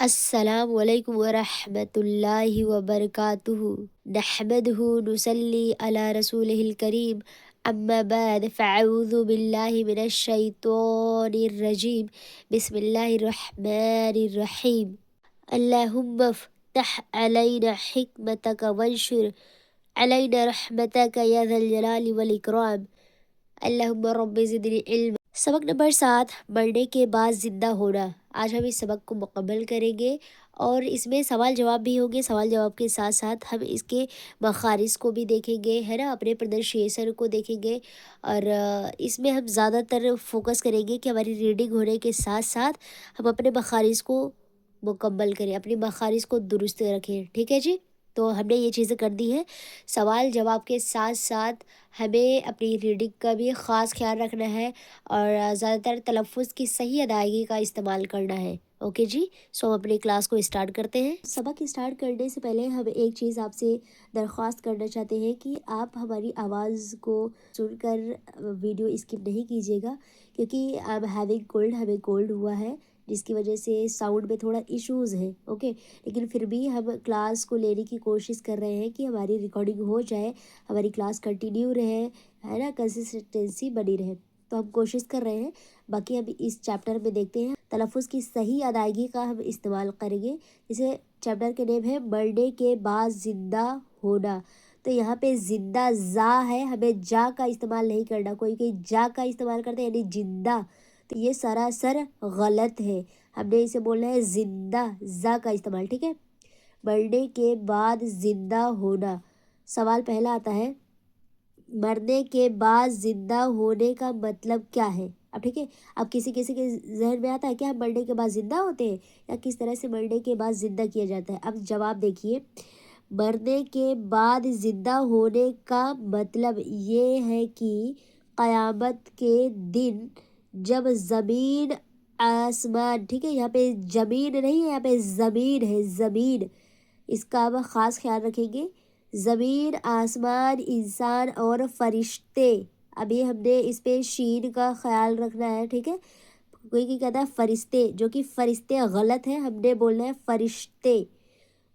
السلام علیکم ورحمۃ اللہ وبرکاتہ نحمدہ نصلی علی رسولہ الکریم اما بعد فاعوذ باللہ من الشیطان الرجیم بسم اللہ الرحمن الرحیم اللہم افتح علینا حکمتک وانشر علینا رحمتک یا ذا الجلال والاکرام اللہم رب زدنی علم۔ سبق نمبر 7، مرنے کے بعد زندہ ہونا۔ آج ہم اس سبق کو مکمل کریں گے اور اس میں سوال جواب بھی ہوں گے۔ سوال جواب کے ساتھ ساتھ ہم اس کے مخارج کو بھی دیکھیں گے، ہے نا، اپنے پروننسیشن کو دیکھیں گے، اور اس میں ہم زیادہ تر فوکس کریں گے کہ ہماری ریڈنگ ہونے کے ساتھ ساتھ ہم اپنے مخارج کو مکمل کریں، اپنے مخارج کو درست رکھیں، ٹھیک ہے جی۔ تو ہم نے یہ چیزیں کر دی ہیں۔ سوال جواب کے ساتھ ساتھ ہمیں اپنی ریڈنگ کا بھی خاص خیال رکھنا ہے اور زیادہ تر تلفظ کی صحیح ادائیگی کا استعمال کرنا ہے۔ اوکے جی، سو ہم اپنی کلاس کو اسٹارٹ کرتے ہیں۔ سبق اسٹارٹ کرنے سے پہلے ہم ایک چیز آپ سے درخواست کرنا چاہتے ہیں کہ آپ ہماری آواز کو سن کر ویڈیو اسکپ نہیں کیجیے گا، کیونکہ ہمیں کولڈ ہوا ہے، جس کی وجہ سے ساؤنڈ میں تھوڑا ایشوز ہیں، اوکے، لیکن پھر بھی ہم کلاس کو لینے کی کوشش کر رہے ہیں کہ ہماری ریکارڈنگ ہو جائے، ہماری کلاس کنٹینیو رہے، ہے نا، کنسسٹنسی بنی رہے، تو ہم کوشش کر رہے ہیں۔ باقی ہم اس چیپٹر میں دیکھتے ہیں تلفظ کی صحیح ادائیگی کا ہم استعمال کریں گے۔ جسے چیپٹر کے نیم ہے مرنے کے بعد زندہ ہونا۔ تو یہاں پہ زندہ زا ہے، ہمیں جا کا استعمال نہیں کرنا، کوئی جا کا استعمال کرتے ہیں یعنی زندہ، تو یہ سراسر غلط ہے۔ ہم نے اسے بولنا ہے زندہ، زا کا استعمال، ٹھیک ہے۔ مرنے کے بعد زندہ ہونا۔ سوال پہلا آتا ہے، مرنے کے بعد زندہ ہونے کا مطلب کیا ہے؟ اب ٹھیک ہے، اب کسی کے ذہن میں آتا ہے کہ ہم مرنے کے بعد زندہ ہوتے ہیں، یا کس طرح سے مرنے کے بعد زندہ کیا جاتا ہے؟ اب جواب دیکھیے، مرنے کے بعد زندہ ہونے کا مطلب یہ ہے کہ قیامت کے دن جب زمین آسمان، ٹھیک ہے، یہاں پہ زمین نہیں ہے، یہاں پہ زمین ہے، زمین، اس کا ہم خاص خیال رکھیں گے۔ زمین، آسمان، انسان اور فرشتے، ابھی ہم نے اس پہ شین کا خیال رکھنا ہے، ٹھیک ہے۔ کوئی کہتا ہے فرشتے، جو کہ فرشتے غلط ہے، ہم نے بولنا ہے فرشتے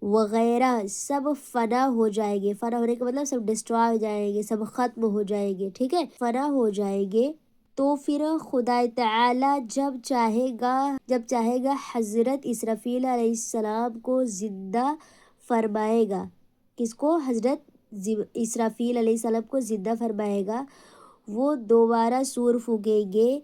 وغیرہ سب فنا ہو جائیں گے۔ فنا ہونے کا مطلب سب ڈسٹرائے ہو جائیں گے، سب ختم ہو جائیں گے، ٹھیک ہے، فنا ہو جائیں گے۔ تو پھر خدا تعالی جب چاہے گا حضرت اسرافیل علیہ السلام کو زندہ فرمائے گا۔ کس کو؟ حضرت اسرافیل علیہ السلام کو زندہ فرمائے گا۔ وہ دوبارہ سور پھونکیں گے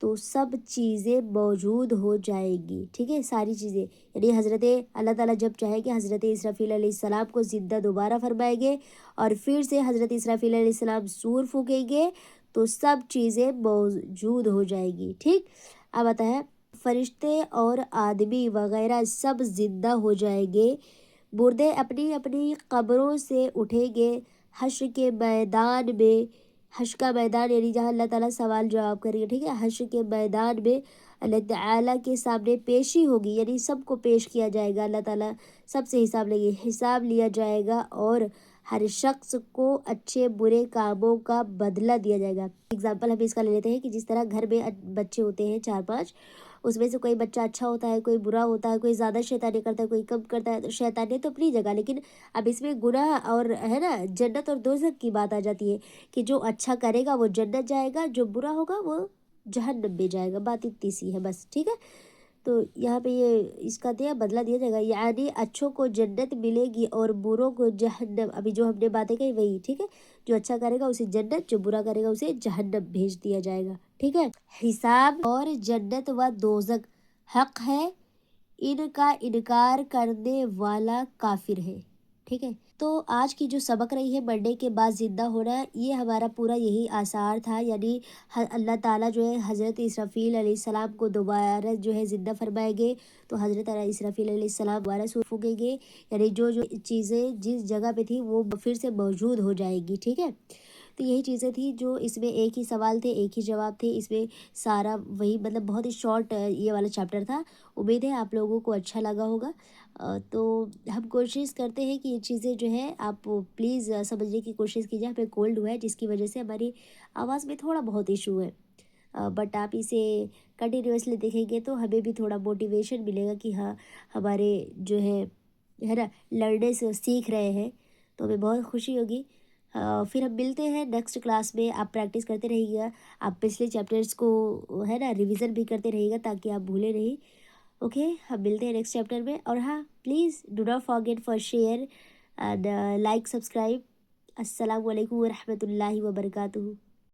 تو سب چیزیں موجود ہو جائیں گی، ٹھیک ہے، ساری چیزیں، یعنی حضرت اللہ تعالیٰ جب چاہے کہ حضرت اسرافیل علیہ السلام کو زندہ دوبارہ فرمائیں گے اور پھر سے حضرت اسرافیل علیہ السلام سور پھونکیں گے تو سب چیزیں موجود ہو جائیں گی، ٹھیک۔ اب آتا ہے فرشتے اور آدمی وغیرہ سب زندہ ہو جائیں گے، مردے اپنی اپنی قبروں سے اٹھیں گے حشر کے میدان میں۔ حشر کا میدان یعنی جہاں اللہ تعالیٰ سوال جواب کریں گے، ٹھیک ہے، حشر کے میدان میں اللہ تعالیٰ کے سامنے پیشی ہوگی، یعنی سب کو پیش کیا جائے گا، اللہ تعالیٰ سب سے حساب لیں گے، حساب لیا جائے گا اور ہر شخص کو اچھے برے کاموں کا بدلہ دیا جائے گا۔ اگزامپل ہم اس کا لے لیتے ہیں کہ جس طرح گھر میں بچے ہوتے ہیں 4-5، اس میں سے کوئی بچہ اچھا ہوتا ہے، کوئی برا ہوتا ہے، کوئی زیادہ شیطانی کرتا ہے، کوئی کم کرتا ہے، تو شیطانی تو اپنی جگہ، لیکن اب اس میں گناہ اور ہے نا جنت اور دوزخ کی بات آ جاتی ہے کہ جو اچھا کرے گا وہ جنت جائے گا، جو برا ہوگا وہ جہنم میں جائے گا، بات اتنی سی ہے بس، ٹھیک ہے۔ تو یہاں پہ یہ اس کا بدلہ دیا جائے گا، یعنی اچھوں کو جنت ملے گی اور بروں کو جہنم۔ ابھی جو ہم نے باتیں کہی وہی، ٹھیک ہے، جو اچھا کرے گا اسے جنت، جو برا کرے گا اسے جہنم بھیج دیا جائے گا، ٹھیک ہے۔ حساب اور جنت و دوزخ حق ہے، ان کا انکار کرنے والا کافر ہے، ٹھیک ہے۔ تو آج کی جو سبق رہی ہے مرنے کے بعد زندہ ہونا، یہ ہمارا پورا یہی آثار تھا، یعنی اللہ تعالیٰ جو ہے حضرت اسرافیل علیہ السلام کو دوبارہ جو ہے زندہ فرمائیں گے، تو حضرت اسرافیل علیہ السلام دوبارہ سور پھونکیں گے، یعنی جو چیزیں جس جگہ پہ تھی وہ پھر سے موجود ہو جائے گی، ٹھیک ہے۔ تو یہی چیزیں تھی جو اس میں ایک ہی سوال تھے، ایک ہی جواب تھے، اس میں سارا وہی، مطلب بہت ہی شارٹ یہ والا چیپٹر تھا۔ امید ہے آپ لوگوں کو اچھا لگا ہوگا۔ تو ہم کوشش کرتے ہیں کہ یہ چیزیں جو ہے آپ پلیز سمجھنے کی کوشش کیجیے۔ ہمیں کولڈ ہوا ہے جس کی وجہ سے ہماری آواز میں تھوڑا بہت ایشو ہے، بٹ آپ اسے کنٹینیوسلی دیکھیں گے تو ہمیں بھی تھوڑا موٹیویشن ملے گا کہ ہاں ہمارے جو ہے نا لرنر سے سیکھ رہے ہیں، تو ہمیں بہت خوشی ہوگی۔ پھر ہم ملتے ہیں نیکسٹ کلاس میں۔ آپ پریکٹس کرتے رہیے گا، آپ پچھلے چیپٹرس کو ہے نا ریویژن بھی کرتے رہیے گا تاکہ آپ بھولے نہیں۔ اوکے، ہم ملتے ہیں نیکسٹ چیپٹر میں، اور ہاں please do not forget for share and like subscribe. السلام علیکم ورحمۃ اللہ وبرکاتہ۔